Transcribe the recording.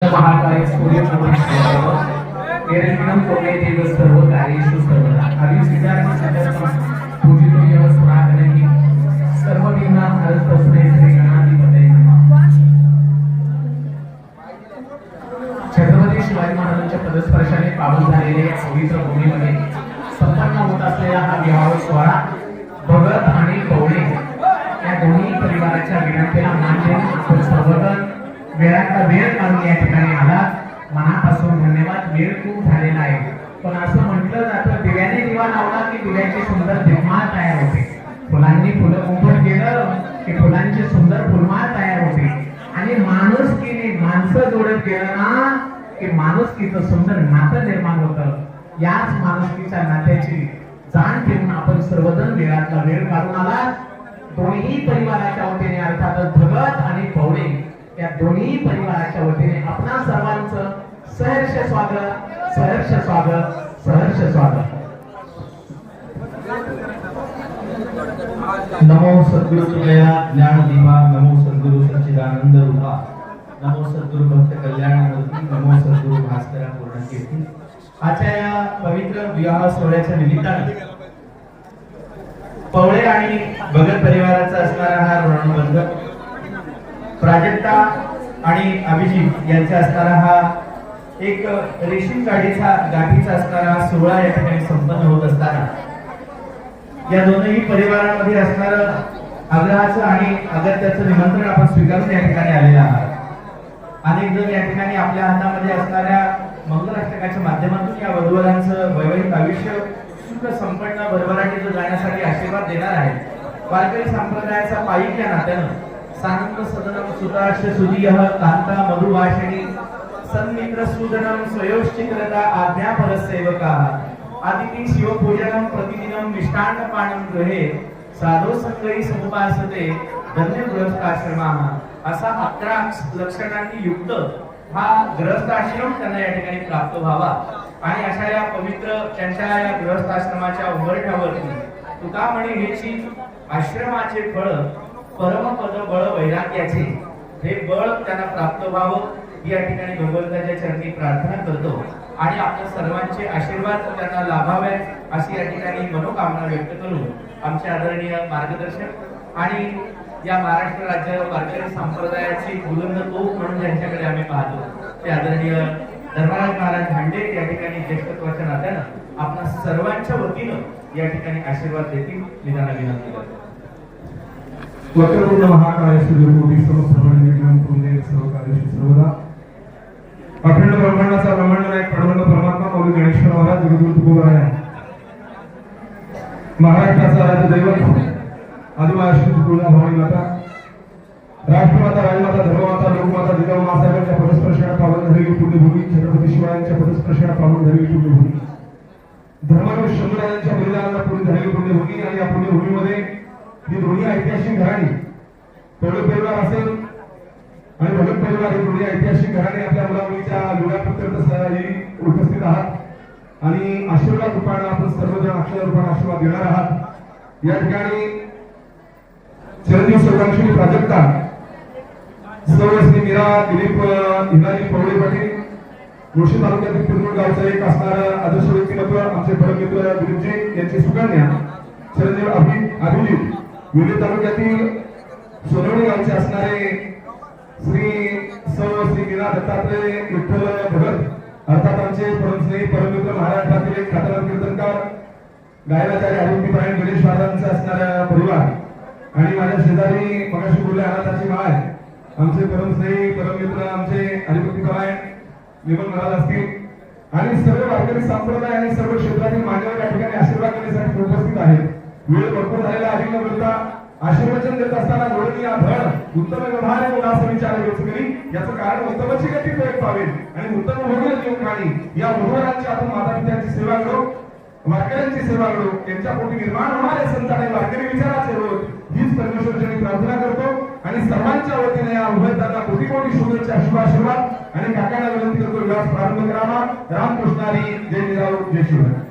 महाकाय सूर्यप्रभू केरळम कोणे देव सर्व कार्येषु सर्वदा आदि सिद्धार्थ सदस्यम पूजितो यः सुरागणहि सर्व विघ्ना हरतस्मै श्री गणाधिपतये नमः। छत्रपती शिवाजी महाराजांच्या पदस्पर्शाने पावन झालेले या पवित्र भूमीमध्ये संपन्न होत असलेला हा विवाह सोहळा भगत आणि पवळे या दोन्ही परिवाराच्या विनंतीला मान देऊन आपण सर्वजण वेळाचा वेळ काढून या ठिकाणी आला। मनापासून धन्यवाद। वेळ खूप झालेला आहे, पण असं म्हटलं जातं दिव्याने दिवा लावला की दिव्याची सुंदर दिव्यमाळ तयार होते। फुलांनी फुलं उमटत गेलं की फुलांची सुंदर फुलमाळ तयार होते आणि माणुसकीने माणसं जोडत गेलं ना की माणुसकीचं सुंदर नातं निर्माण होतं। याच माणुसकीच्या नात्याची जाण ठेवून आपण सर्वजण वेळातला वेळ काढून आला। दोन्ही परिवाराच्या वतीने अर्थातच भगत आणि पवळे या दोन्ही परिवाराच्या वतीने आपणा सर्वांचं सहर्ष स्वागत, सहर्ष स्वागत, सहर्ष स्वागत। नमो सद्गुरु तुलया ज्ञान दीपा, नमो सद्गुरु सच्चिदानंद रूपा, नमो सद्गुरु भक्त कल्याण मूर्ती, नमो सद्गुरु भास्करा पूर्ण कीर्ती। आजच्या या पवित्र विवाह सोहळ्याच्या निमित्ताने पवळे आणि भगत परिवाराचा असणारा हा ऋणबंध, प्राजक्ता आणि अभिजित यांचा असणारा हा एक रेशीम गाठीचा असणारा सोहळा या ठिकाणी संपन्न होत असताना या दोनही परिवारांमध्ये असणारं आग्रहाचं आणि अगत्याचं निमंत्रण आपण स्वीकारून या ठिकाणी आलेला आहात। अनेक जण या ठिकाणी आपल्या हातामध्ये असणाऱ्या मंगलाष्टकाच्या माध्यमातून या वधूवरांचं वैवाहिक आयुष्य सुख संपन्न भरभराटीचं जाण्यासाठी आशीर्वाद देणार आहेत। वारकरी संप्रदायाचा पायिक या नात्यानं सानंद सदनम सुताश सुदीयः कांता मधुभाषिणी सन्मित्र सुदनम स्वयोश्चित्रता आज्ञा परसेवकाः आदिती शिवपूजनम प्रतिदिनम मिष्टान्नपानं गृहे साधो संगई समुपासते धन्य गृहस्थाश्रमाः। असा 11 लक्षणांनी युक्त हा गृहस्थाश्रम त्यांना या ठिकाणी प्राप्त व्हावा आणि अशा या पवित्र त्यांच्या या गृहस्थाश्रमाच्या उंबरठ्यावरती तुका म्हणे हेची आश्रमाचे फळ परमपद बळ वैराग्याचे हे बळ त्यांना प्राप्त व्हावं या ठिकाणी भगवंताच्या चरणी प्रार्थना करतो आणि आपल्या सर्वांचे आशीर्वाद त्यांना लाभावे अशी या ठिकाणी मनोकामना व्यक्त करून आमचे आदरणीय मार्गदर्शक आणि या महाराष्ट्र राज्य वारकरी संप्रदायाची बुलंद तोफ म्हणून ज्यांच्याकडे आम्ही पाहतो ते आदरणीय धर्मराज महाराज हांडे या ठिकाणी ज्येष्ठत्वाच्या नात्यानं आपल्या सर्वांच्या वतीनं या ठिकाणी आशीर्वाद देतील निदान विनंती करतो। वक्रतुंड महाकाय सूर्यकोटी समप्रभ निर्विघ्नं कुरुते सर्व कार्येषु सर्वदा। अखंड ब्रह्मांडाचा ब्रह्मांड नायक परमंड परमात्मा मौली गणेश्वर महाराज जगद्गुरु तुकोबाराय महाराष्ट्राचा राज्य दैवत आदिवासी तुकोबा भवानी माता राष्ट्रमाता राजमाता धर्ममाता लोकमाता जिजाऊ मासाहेबांच्या पदस्पर्शाने पावन झालेली पुण्यभूमी, छत्रपती शिवाजींच्या पदस्पर्शाने पावन झालेली पुण्यभूमी, धर्मवीर शंभूराजांच्या बलिदानाला पुढे झालेली पुण्यभूमी आणि या पुण्यभूमीमध्ये ही दोन्ही ऐतिहासिक घराणी पवळे परिवार असेल आणि भगत परिवार ही दोन्ही ऐतिहासिक घराणे आपल्या मुलामुलीच्या लुड्यापुत्र उपस्थित आहात आणि आशीर्वाद रूपाने आपण सर्वजण अक्षर रूपाने आशीर्वाद देणार आहात। या ठिकाणी चिरंजीव सर्वांशी प्राजक्ता सौरश्री मीरा दिलीप हिनाजी पवळे पाटील मुळशी तालुक्यातील पिरनूर गावचं एक असणारं आदर्श व्यक्तिमत्व आमचे परममित्र दिलीपजी यांची सुकन्या चिरंजीव अभिजित विविध तालुक्यातील सोनवणी गावचे असणारे श्री श्री मीरा दत्तात्रय विठ्ठल भगत अर्थात आमचे परमस्नेही परममित्र महाराष्ट्रातील एक ख्यातनाम कीर्तनकार गायनाचार्य हरिभक्तीपरायण गणेश महाराजांचा असणारा परिवार आणि माझ्या शेजारी मगाशी बोलले अनाथाची माय आमचे परमस्नेही परममित्र आमचे हरिभक्तीपरायण विमल महाराज असतील आणि सर्व वारकरी संप्रदाय आणि सर्व क्षेत्रातील मान्यवर या ठिकाणी आशीर्वाद देण्यासाठी उपस्थित आहेत। वेळ भरपूर झालेला अधिक न बोलता आशीर्वचन देत असताना जोडणी या धड उत्तम व्यवहार मुलास विचार योचकरी याचं कारण उत्तमची गती प्रयोग पावेल आणि उत्तम होईल जीवनकाळी या मुलांची आपण माता पित्यांची सेवा करू, वारकऱ्यांची सेवा करू, त्यांच्या पोटी निर्माण होणारे संत आणि वारकरी विचाराचे रोज हीच परमेश्वराची प्रार्थना करतो आणि सर्वांच्या वतीने या उभयतांना कोटी कोटी शुभेच्छा शुभाशीर्वाद आणि काकांना विनंती करतो विलास प्रारंभ करावा। रामकृष्णारी जय जिजाऊ जय शिवराय।